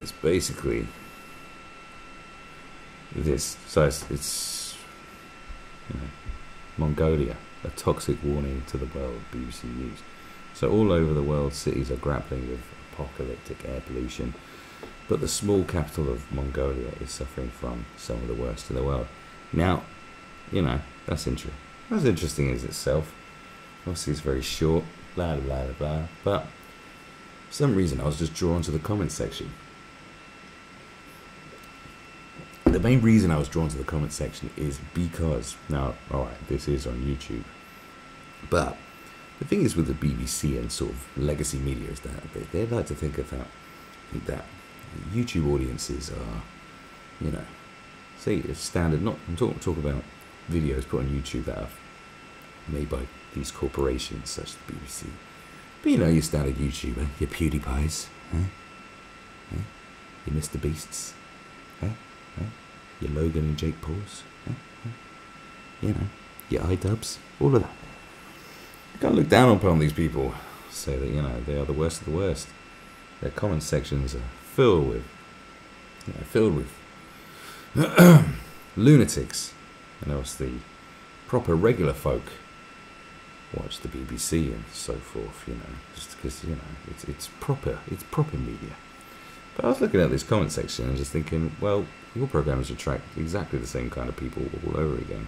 It's basically this. So it's you know, Mongolia, a toxic warning to the world, BBC News. So all over the world, cities are grappling with apocalyptic air pollution, but the small capital of Mongolia is suffering from some of the worst in the world. Now, you know, that's interesting. That's interesting in itself. Obviously, it's very short, blah, blah, blah, blah, but for some reason, I was just drawn to the comments section. The main reason I was drawn to the comment section is because, now, alright, this is on YouTube, but the thing is with the BBC and sort of legacy media is that they like to think that YouTube audiences are, you know, say it's standard, not, I'm talking about videos put on YouTube that are made by these corporations such as the BBC. But you know, your standard YouTuber, your PewDiePies, your Mr. Beasts, your Logan and Jake Pauls, you know, your iDubbbz, all of that. You can't look down upon these people, say that, you know, they are the worst of the worst. Their comment sections are filled with lunatics, and obviously proper regular folk watch the BBC and so forth, you know, just because, you know, it's proper media. But I was looking at this comment section and just thinking, well, your programmers attract exactly the same kind of people all over again.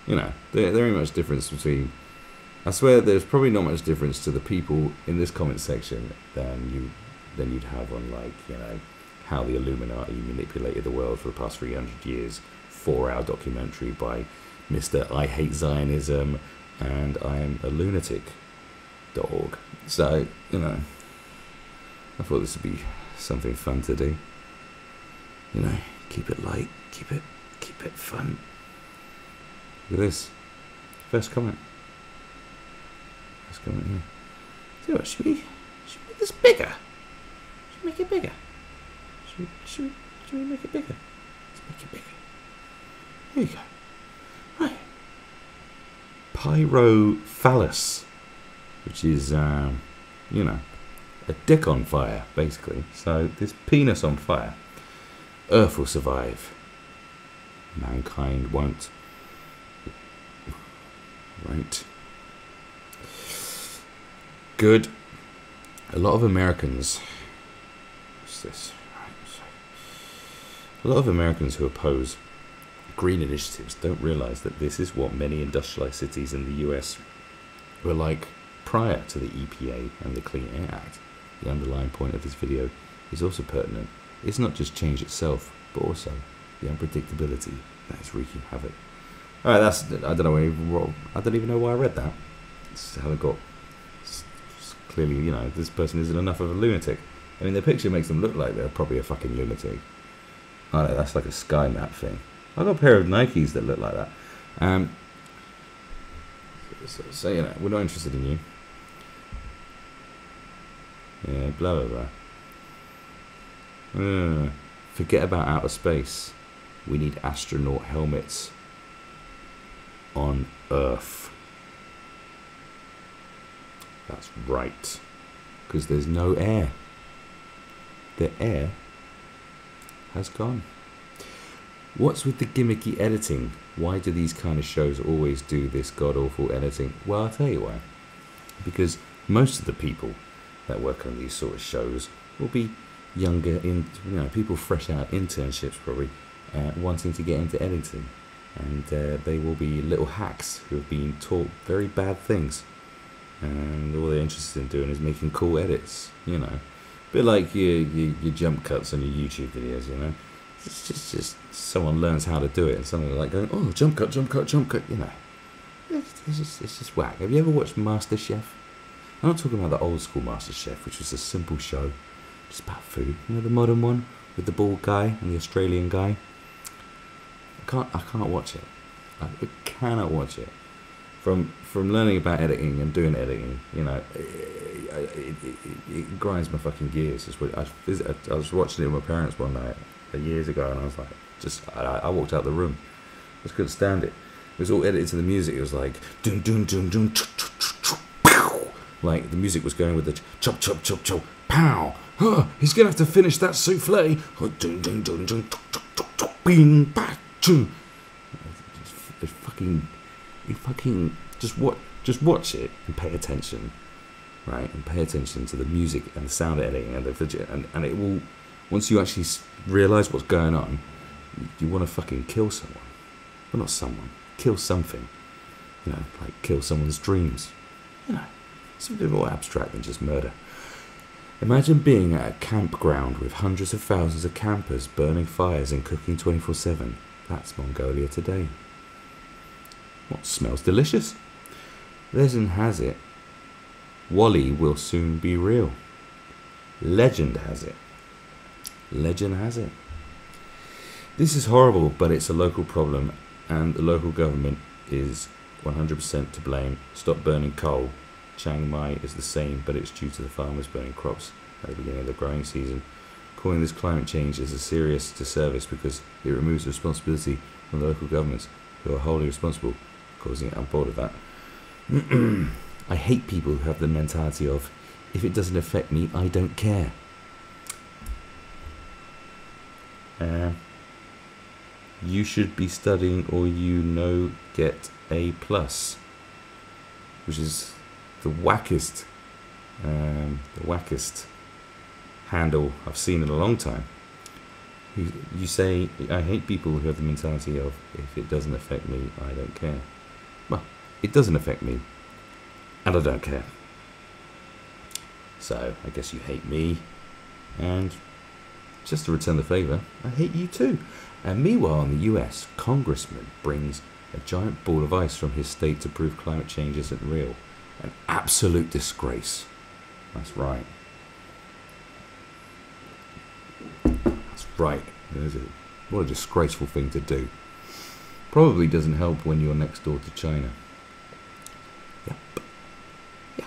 You know, there ain't much difference between, I swear there's probably not much difference to the people in this comment section than you'd have on, like, you know, how the Illuminati manipulated the world for the past 300 years, 4-hour documentary by Mr. I Hate Zionism and I Am a Lunatic.org. So, you know, I thought this would be something fun to do. You know, keep it light, keep it fun. Look at this. First comment. First comment here. So what, should we make this bigger? Should we make it bigger? Should we make it bigger? Let's make it bigger. There you go. Right. Pyrophallus, which is, you know, a dick on fire, basically. So this penis on fire. Earth will survive. Mankind won't. Right. Good. A lot of Americans. What's this? A lot of Americans who oppose green initiatives don't realize that this is what many industrialized cities in the US were like prior to the EPA and the Clean Air Act. The underlying point of this video is also pertinent. It's not just change itself, but also the unpredictability that is wreaking havoc. Alright, I don't even know why I read that. It's how it got. It's clearly, you know, this person isn't enough of a lunatic. I mean, the picture makes them look like they're probably a fucking lunatic. I know, that's like a sky map thing. I've got a pair of Nikes that look like that. So you know, we're not interested in you. Yeah, blah blah blah. Forget about outer space. We need astronaut helmets on Earth. That's right. Because there's no air. The air has gone. What's with the gimmicky editing? Why do these kind of shows always do this god-awful editing? Well, I'll tell you why. Because most of the people that work on these sort of shows will be younger, people fresh out of internships probably, wanting to get into editing. And they will be little hacks who have been taught very bad things. And all they're interested in doing is making cool edits, you know. A bit like your jump cuts on your YouTube videos, you know. It's just someone learns how to do it and suddenly like going, oh, jump cut, you know. It's just whack. Have you ever watched MasterChef? I'm not talking about the old school MasterChef, which was a simple show, just about food. You know, the modern one with the bald guy and the Australian guy. I can't watch it. I cannot watch it. From learning about editing and doing editing, you know, it grinds my fucking gears. It's what I was watching it with my parents one night years ago, and I was like, I walked out the room. I just couldn't stand it. It was all edited to the music. It was like dun dun dun dun, pow, Like the music was going with the chop, chop, chop, chop, pow. He's gonna have to finish that souffle. Bing, ba, choo. You fucking just watch it and pay attention, right? And pay attention to the music and the sound editing and it will. Once you actually realize what's going on, you want to fucking kill someone. Well, not someone. Kill something. You know, like kill someone's dreams. You know, it's a bit more abstract than just murder. Imagine being at a campground with hundreds of thousands of campers burning fires and cooking 24/7. That's Mongolia today. What smells delicious? Legend has it, Wally will soon be real. Legend has it. Legend has it. This is horrible, but it's a local problem, and the local government is 100% to blame. Stop burning coal. Chiang Mai is the same, but it's due to the farmers burning crops at the beginning of the growing season. Calling this climate change is a serious disservice because it removes the responsibility from the local governments who are wholly responsible for causing it. I'm bored of that. I hate people who have the mentality of, if it doesn't affect me, I don't care. You should be studying or get A+, which is the wackest handle I've seen in a long time. You say, I hate people who have the mentality of, if it doesn't affect me, I don't care. Well, it doesn't affect me, and I don't care. So, I guess you hate me, and just to return the favour, I hate you too. And meanwhile, in the US, Congressman brings a giant ball of ice from his state to prove climate change isn't real. An absolute disgrace. That's right. That's right. What a disgraceful thing to do. Probably doesn't help when you're next door to China. Yep. Yeah.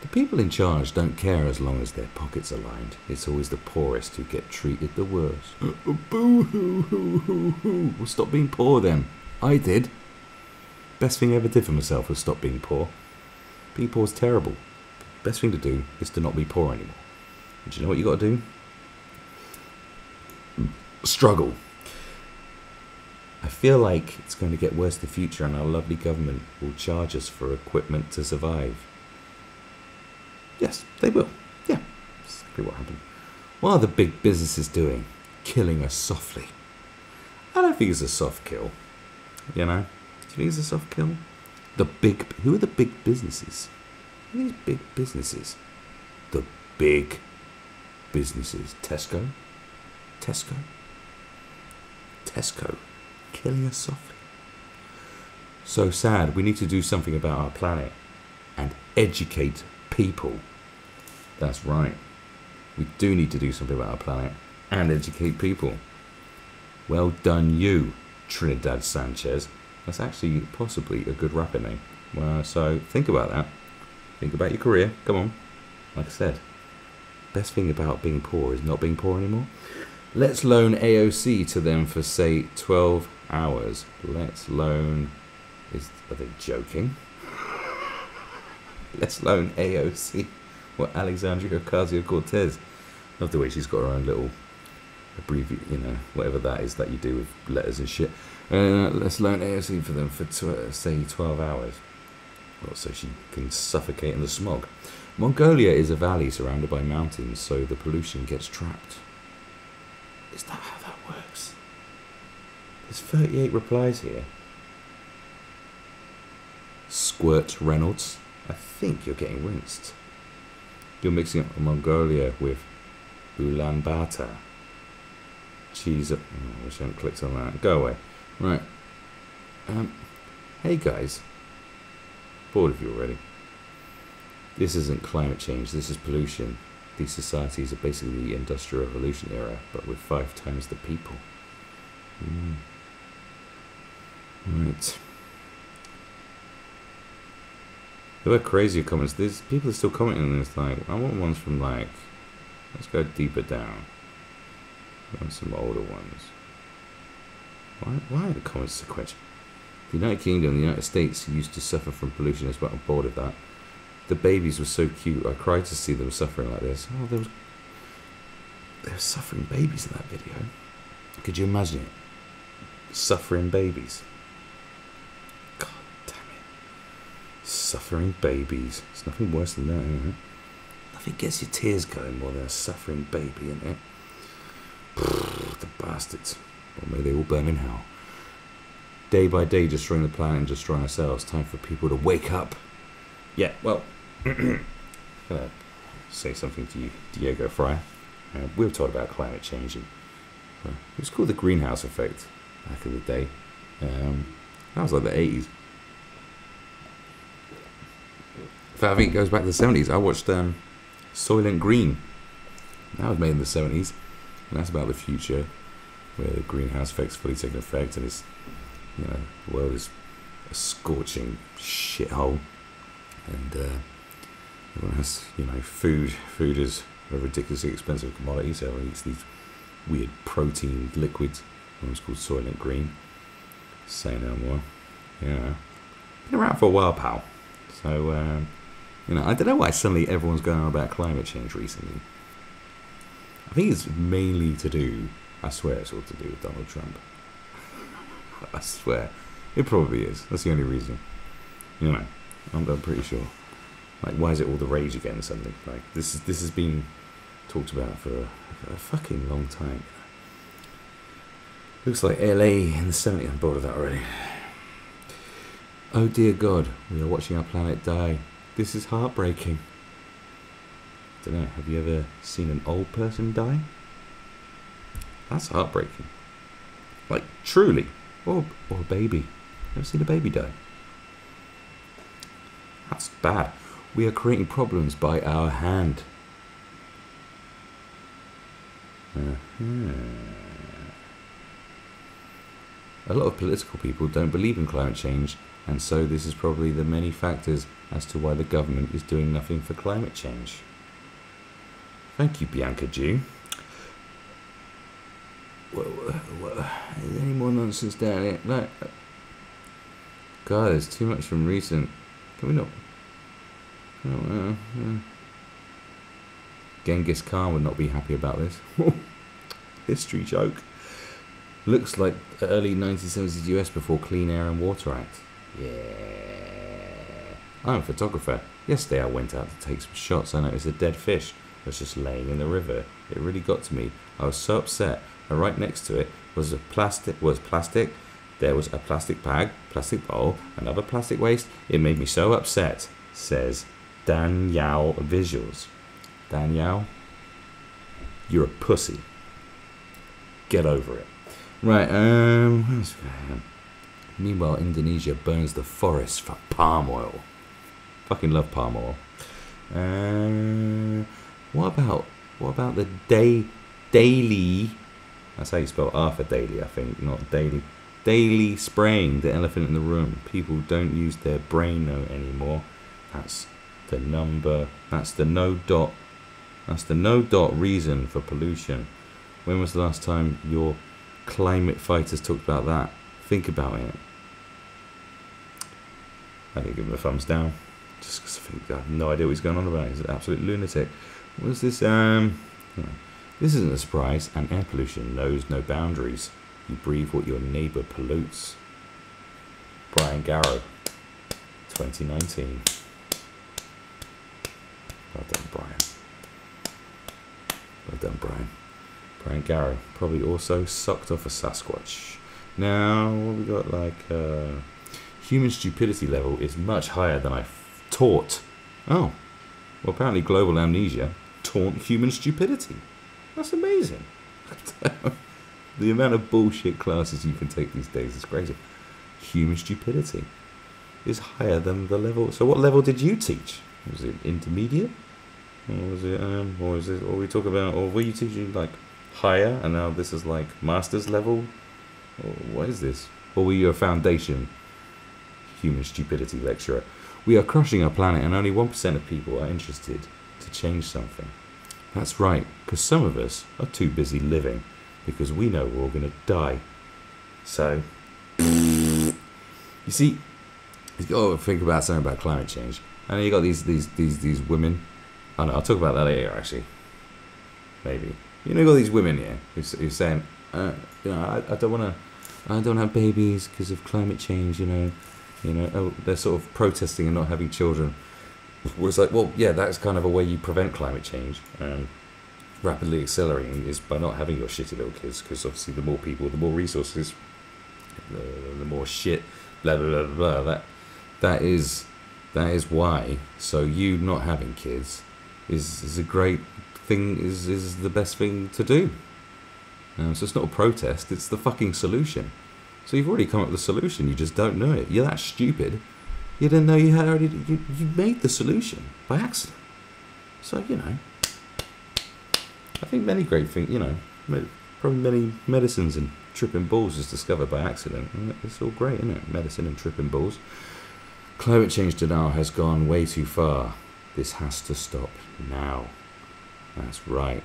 The people in charge don't care as long as their pockets are lined. It's always the poorest who get treated the worst. Boo-hoo-hoo-hoo-hoo. Well, stop being poor then. I did. Best thing I ever did for myself was stop being poor. Being poor is terrible. Best thing to do is to not be poor anymore. And do you know what you got to do? Struggle. I feel like it's going to get worse in the future, and our lovely government will charge us for equipment to survive. Yes, they will. Yeah, that's exactly what happened. What are the big businesses doing? Killing us softly. I don't think it's a soft kill. You know? Do you think it's a soft kill? Who are the big businesses? Who are these big businesses? The big businesses. Tesco? Killing us softly. So sad. We need to do something about our planet and educate people. That's right. We do need to do something about our planet and educate people. Well done you, Trinidad Sanchez. That's actually possibly a good rapper name. So think about that. Think about your career. Come on. Like I said, best thing about being poor is not being poor anymore. Let's loan AOC to them for, say, 12 hours. Let's loan... Are they joking? Let's loan AOC. What, Alexandria Ocasio-Cortez? Love the way she's got her own little abbreviate, you know, whatever that is that you do with letters and shit. Let's loan AOC for them for, say, 12 hours. Well, so she can suffocate in the smog. Mongolia is a valley surrounded by mountains, so the pollution gets trapped. Is that how that works? There's 38 replies here. Squirt Reynolds. I think you're getting rinsed. You're mixing up Mongolia with Ulaanbaatar. Cheese. Oh, I wish I hadn't clicked on that. Go away. Right. Hey guys. Bored of you already. This isn't climate change. This is pollution. These societies are basically the Industrial Revolution era, but with 5 times the people. Right. There were crazier comments. There's people are still commenting on this. Like, I want ones from like. Let's go deeper down. I want some older ones. Why are the comments sequential? The United Kingdom, the United States used to suffer from pollution as well. I'm bored of that. the babies were so cute. I cried to see them suffering like this. Oh, they were suffering babies in that video. Could you imagine it? Suffering babies. God damn it. Suffering babies. There's nothing worse than that, isn't it? Nothing gets your tears going more than a suffering baby, isn't it? The bastards. Or may they all burn in hell. Day by day, destroying the planet and destroying ourselves. Time for people to wake up. Yeah, well, I'm gonna say something to you, Diego Fryer. We were taught about climate change. And, it was called the greenhouse effect back in the day. That was like the 80s. In fact, I think it goes back to the 70s. I watched Soylent Green. That was made in the 70s. And that's about the future, where the greenhouse effect's fully taken effect, and it's, you know, the world is a scorching shithole, and everyone has, you know, food. Food is a ridiculously expensive commodity, so everyone eats these weird protein liquids. One's called Soylent Green. Say no more. Yeah, been around for a while, pal. So, you know, I don't know why suddenly everyone's going on about climate change recently. I think it's mainly to do, I swear it's all to do with Donald Trump. I swear. It probably is. That's the only reason. You know, I'm pretty sure. Like, why is it all the rage again suddenly? Like, this has been talked about for a fucking long time. Looks like LA in the 70s. I'm bored of that already. Oh dear God, we are watching our planet die. This is heartbreaking. I don't know, have you ever seen an old person die? That's heartbreaking. Like, truly. Or a baby. Ever seen a baby die? That's bad. We are creating problems by our hand. A lot of political people don't believe in climate change, and so this is probably the many factors as to why the government is doing nothing for climate change. Thank you, Bianca Jew. Is there any more nonsense down here? No. God, there's too much from recent. Can we not? Genghis Khan would not be happy about this. History joke. Looks like the early 1970s US before Clean Air and Water Act. Yeah. I'm a photographer. Yesterday I went out to take some shots. I noticed a dead fish was just laying in the river. It really got to me. I was so upset. And right next to it was plastic. There was a plastic bag, plastic bowl, and other plastic waste. It made me so upset, says Danielle Visuals. Danielle, you're a pussy. Get over it. Right, meanwhile, Indonesia burns the forest for palm oil. Fucking love palm oil. What about the daily? That's how you spell Arthur Daly, I think, not daily. Daily spraying the elephant in the room. People don't use their brain no anymore. That's the number. That's the no dot. That's the no dot reason for pollution. When was the last time your climate fighters talked about that? Think about it. I didn't give him a thumbs down, just because I think I have no idea what he's going on about. He's an absolute lunatic. What is this? This isn't a surprise, and air pollution knows no boundaries. You breathe what your neighbour pollutes. Brian Garrow, 2019. Well done, Brian. Well done, Brian. Brian Garrow probably also sucked off a Sasquatch. Now, what we got? Like, human stupidity level is much higher than I taught. Oh, well, apparently global amnesia taunt human stupidity. That's amazing. The amount of bullshit classes you can take these days is crazy. Human stupidity is higher than the level. So what level did you teach? Was it intermediate? Or was it, or we talk about, or were you teaching like higher and now this is like master's level? Or what is this? Or were you a foundation human stupidity lecturer? We are crushing our planet and only 1% of people are interested to change something. That's right, because some of us are too busy living because we know we're all going to die. So, you see, you've got to think about something about climate change. And you got these women. Oh no, I'll talk about that later. Actually, maybe you know, you got these women here who's saying, you know, I don't want to. I don't have babies because of climate change. You know, they're sort of protesting and not having children. Where it's like, well, yeah, that's kind of a way you prevent climate change. Rapidly accelerating is by not having your shitty little kids, because obviously the more people, the more resources, the more shit, blah blah blah blah. That is why. So you not having kids is a great thing. Is the best thing to do. So it's not a protest. It's the fucking solution. So you've already come up with the solution. You just don't know it. You're that stupid. You didn't know you had already. You made the solution by accident. So you know. I think many great things, you know, probably many medicines and tripping balls is discovered by accident. It's all great, isn't it? Medicine and tripping balls. Climate change denial has gone way too far. This has to stop now. That's right.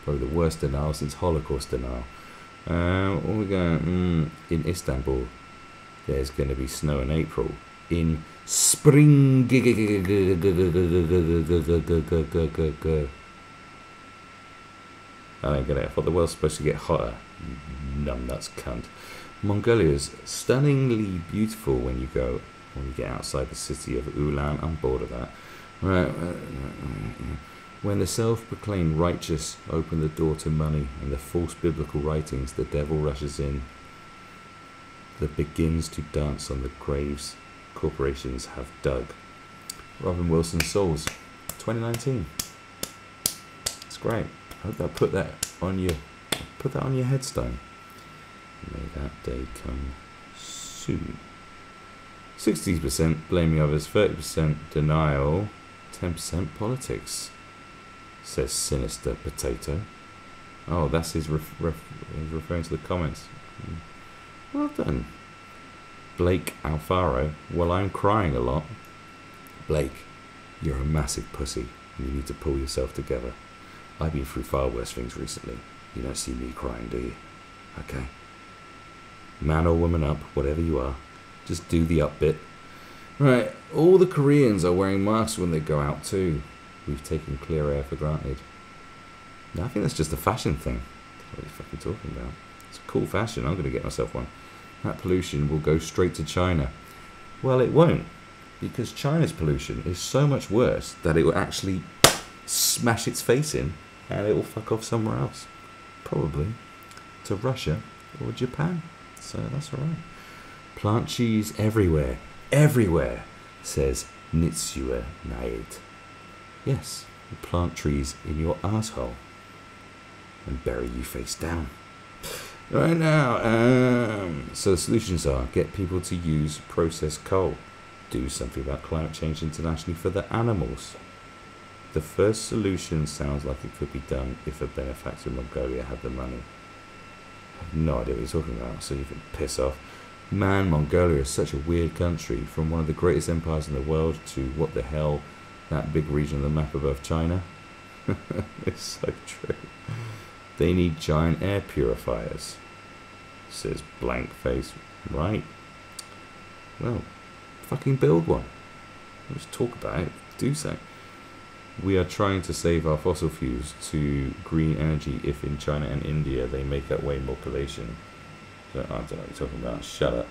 Probably the worst denial since Holocaust denial. What we going? In Istanbul, there's going to be snow in April. In spring. I don't get it. I thought the world's supposed to get hotter. Numbnuts cunt. Mongolia is stunningly beautiful when you get outside the city of Ulan. I'm bored of that. Right. When the self-proclaimed righteous open the door to money and the false biblical writings, the devil rushes in that begins to dance on the graves corporations have dug. Robin Wilson Souls, 2019. It's great. I hope I put that on your headstone. May that day come soon. 60% blaming others, 30% denial, 10% politics, says Sinister Potato. Oh, that's his referring to the comments. Well done. Blake Alfaro. Well, I'm crying a lot. Blake, you're a massive pussy and you need to pull yourself together. I've been through far worse things recently. You don't see me crying, do you? Okay. Man or woman up, whatever you are, just do the up bit. Right, all the Koreans are wearing masks when they go out too. We've taken clear air for granted. No, I think that's just a fashion thing. What are you fucking talking about? It's a cool fashion. I'm going to get myself one. That pollution will go straight to China. Well, it won't. Because China's pollution is so much worse that it will actually smash its face in and it will fuck off somewhere else. Probably to Russia or Japan. So that's alright. Plant cheese everywhere. Everywhere, says Nitsua Naid. Yes, you plant trees in your asshole and bury you face down. Right now, so the solutions are get people to use processed coal, do something about climate change internationally for the animals. The first solution sounds like it could be done if a benefactor in Mongolia had the money. I have no idea what you're talking about, so you can piss off. Man, Mongolia is such a weird country, from one of the greatest empires in the world to what the hell, that big region on the map above China. It's so true. They need giant air purifiers, says Blank Face. Right. Well, fucking build one. Let's talk about it. Do so. We are trying to save our fossil fuels to green energy if in China and India they make up way more pollution. So, I don't know what you're talking about. Shut up.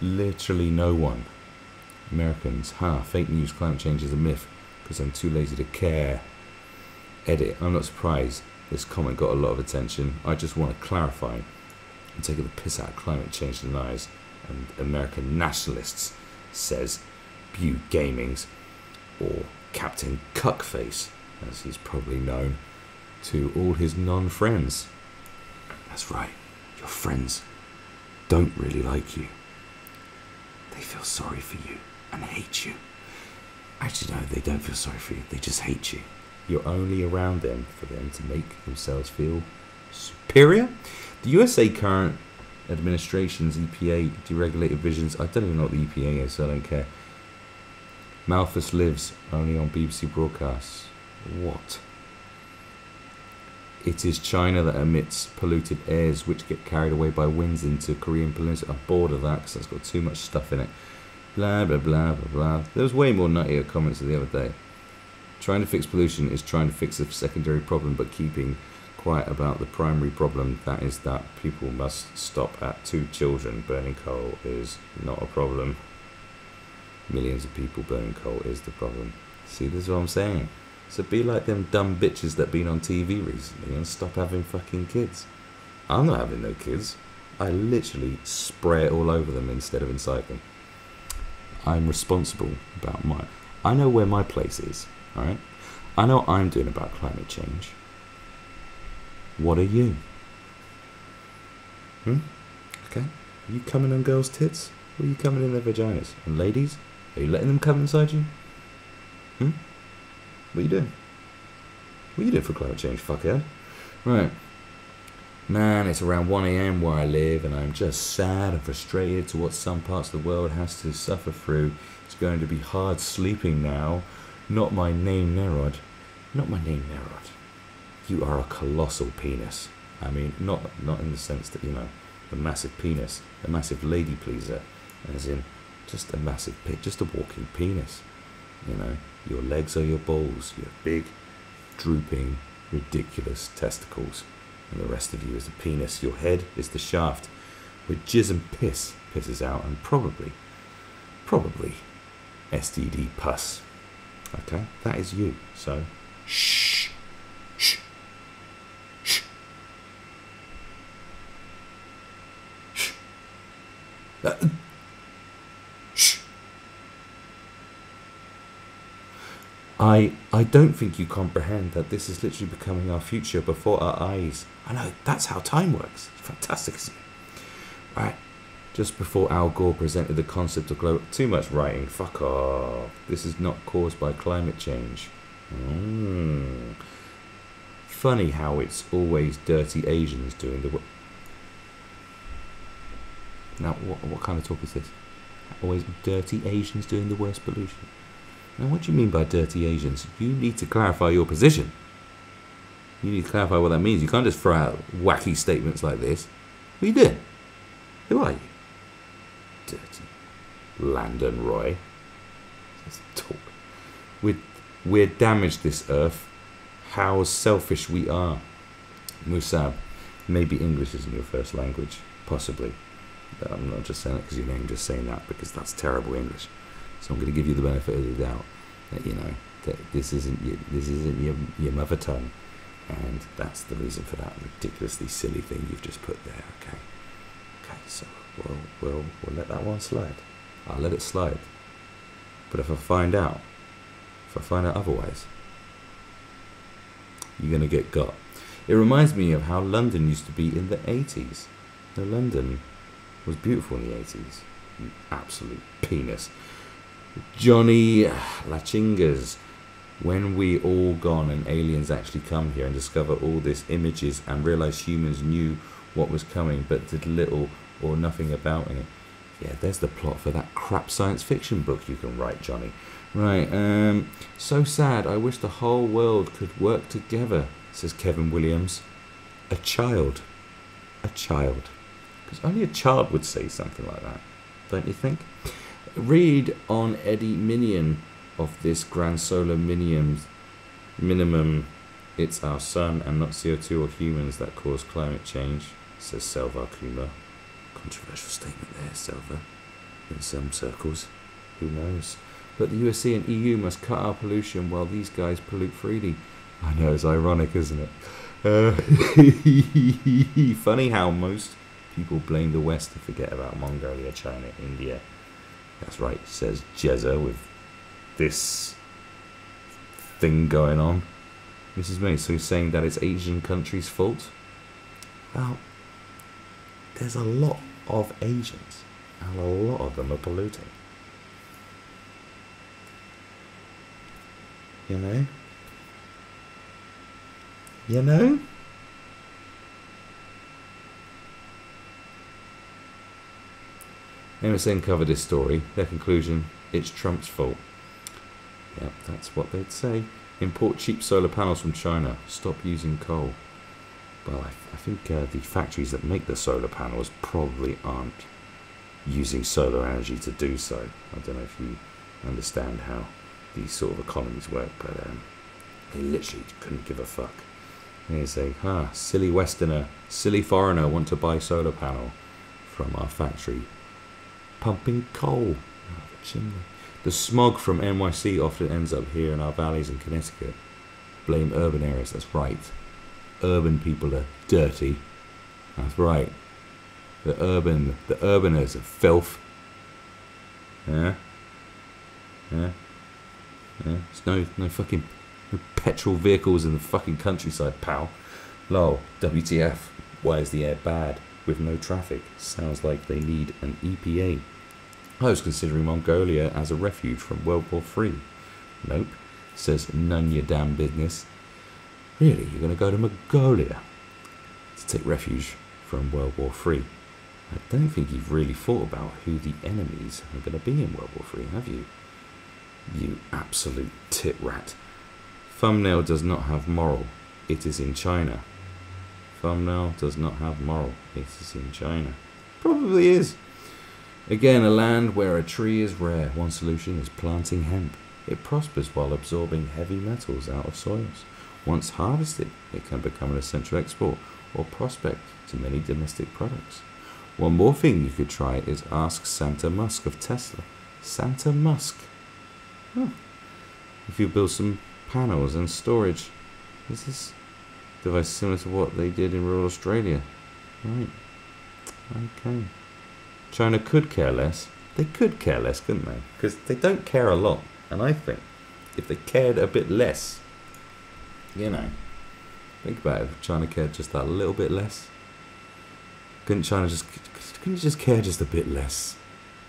Literally no one. Americans, fake news, climate change is a myth because I'm too lazy to care. Edit, I'm not surprised this comment got a lot of attention. I just want to clarify and take the piss out of climate change deniers and American nationalists, says Bew Gamings, or Captain Cuckface, as he's probably known to all his non-friends. That's right, your friends don't really like you. They feel sorry for you and hate you. Actually, no, they don't feel sorry for you. They just hate you. You're only around them for them to make themselves feel superior. The USA current administration's EPA deregulated visions. I don't even know what the EPA is, so I don't care. Malthus lives only on BBC broadcasts. What? It is China that emits polluted airs which get carried away by winds into Korean Peninsula. I'm bored of that because it's got too much stuff in it. Blah, blah, blah, blah, blah. There was way more nuttier comments the other day. Trying to fix pollution is trying to fix a secondary problem, but keeping quiet about the primary problem. That is that people must stop at 2 children. Burning coal is not a problem. Millions of people burning coal is the problem. See, this is what I'm saying. So be like them dumb bitches that been on TV recently and stop having fucking kids. I'm not having no kids. I literally spray it all over them instead of inside them. I'm responsible about mine. I know where my place is, alright? I know what I'm doing about climate change. What are you? Okay. Are you coming on girls' tits? Or are you coming in their vaginas? And ladies, are you letting them come inside you? What are you doing? What are you doing for climate change, fuckhead? Right. Man, it's around 1 AM where I live, and I'm just sad and frustrated to what some parts of the world has to suffer through. It's going to be hard sleeping now. Not my name, Nerod. Not my name, Nerod. You are a colossal penis. I mean, not in the sense that, you know, a massive penis, a massive lady pleaser, as in just a massive just a walking penis. You know, your legs are your balls, your big, drooping, ridiculous testicles. And the rest of you is the penis. Your head is the shaft where jizz and piss pisses out, and probably STD pus. Okay, that is you. So, shh, shh, shh, shh, shh. I don't think you comprehend that this is literally becoming our future before our eyes. I know, that's how time works. It's fantastic, isn't it? Right. Just before Al Gore presented the concept of global... Too much writing. Fuck off. This is not caused by climate change. Funny how it's always dirty Asians doing the work. Now, what kind of talk is this? Always dirty Asians doing the worst pollution. Now, what do you mean by dirty Asians? You need to clarify your position. You need to clarify what that means. You can't just throw out wacky statements like this. What are you doing? Who are you? Dirty Landon Roy. Let's talk. We're damaged this earth. How selfish we are. Musab, maybe English isn't your first language. Possibly. But I'm not just saying it because your name, just saying that because that's terrible English. So I'm going to give you the benefit of the doubt that, you know, that this isn't your mother tongue, and that's the reason for that ridiculously silly thing you've just put there. Okay, so we'll let that one slide. I'll let it slide. But if I find out otherwise, you're going to get got. It reminds me of how London used to be in the 80s. Now, London was beautiful in the 80s. You absolute penis. Johnny Lachingas, when we all gone and aliens actually come here and discover all these images and realize humans knew what was coming but did little or nothing about it. Yeah, there's the plot for that crap science fiction book you can write, Johnny. Right, so sad. I wish the whole world could work together, says Kevin Williams. A child. Because only a child would say something like that, don't you think? Read on Eddie Minion of this grand solar minimum. It's our sun and not CO2 or humans that cause climate change, says Selva Kuma. Controversial statement there, Selva. In some circles. Who knows? But the USA and EU must cut our pollution while these guys pollute freely. I know, it's ironic, isn't it? Funny how most people blame the West and forget about Mongolia, China, India. That's right, says Jezza with this thing going on. Mrs. May, so he's saying that it's Asian countries' fault? Well, there's a lot of Asians, and a lot of them are polluting. You know? You know? MSN covered this story. Their conclusion, it's Trump's fault. Yep, that's what they'd say. Import cheap solar panels from China. Stop using coal. Well, I think the factories that make the solar panels probably aren't using solar energy to do so. I don't know if you understand how these sort of economies work, but they literally couldn't give a fuck. And they say, silly Westerner, silly foreigner want to buy solar panel from our factory. Pumping coal out of the chimney. The smog from NYC often ends up here in our valleys in Connecticut. Blame urban areas, that's right. Urban people are dirty. That's right. The urbaners are filth. Yeah? Yeah? Yeah? There's no fucking petrol vehicles in the fucking countryside, pal. Lol, WTF. Why is the air bad with no traffic? Sounds like they need an EPA. I was considering Mongolia as a refuge from World War III. Nope, says none your damn business. Really, you're going to go to Mongolia to take refuge from World War III? I don't think you've really thought about who the enemies are going to be in World War III, have you? You absolute tit rat. Thumbnail does not have moral. It is in China. Thumbnail does not have moral. It is in China. Probably is. Again, a land where a tree is rare. One solution is planting hemp. It prospers while absorbing heavy metals out of soils. Once harvested, it can become an essential export or prospect to many domestic products. One more thing you could try is ask Santa Musk of Tesla. Santa Musk. Huh. If you build some panels and storage, is this device similar to what they did in rural Australia? Right. Okay. China could care less. They could care less, couldn't they? Because they don't care a lot. And I think if they cared a bit less, you know, think about it. If China cared just that little bit less, couldn't you just care just a bit less?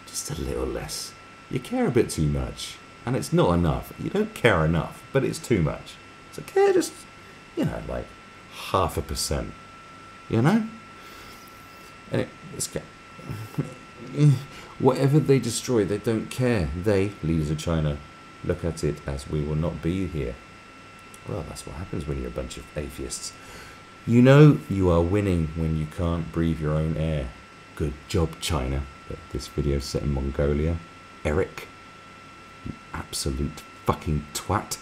Just a little less. You care a bit too much. And it's not enough. You don't care enough, but it's too much. So care just, you know, like 0.5%. You know? And let's get... Whatever they destroy, they don't care. They, leaders of China, look at it as we will not be here. Well, that's what happens when you're a bunch of atheists. You know you are winning when you can't breathe your own air. Good job, China. But this video is set in Mongolia. Eric, you absolute fucking twat.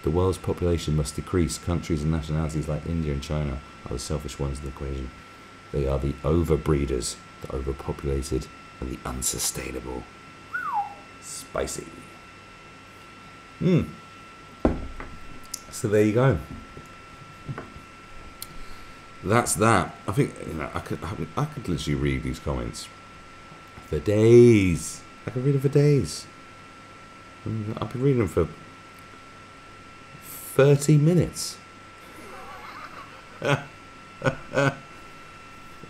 The world's population must decrease. Countries and nationalities like India and China are the selfish ones in the equation. They are the overbreeders, the overpopulated, and the unsustainable. Spicy. So there you go. That's that. I think, you know, I could literally read these comments for days. I could read them for days. I've been reading them for 30 minutes.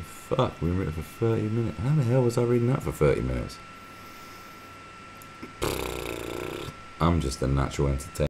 Fuck, we read it for 30 minutes. How the hell was I reading that for 30 minutes? I'm just a natural entertainer.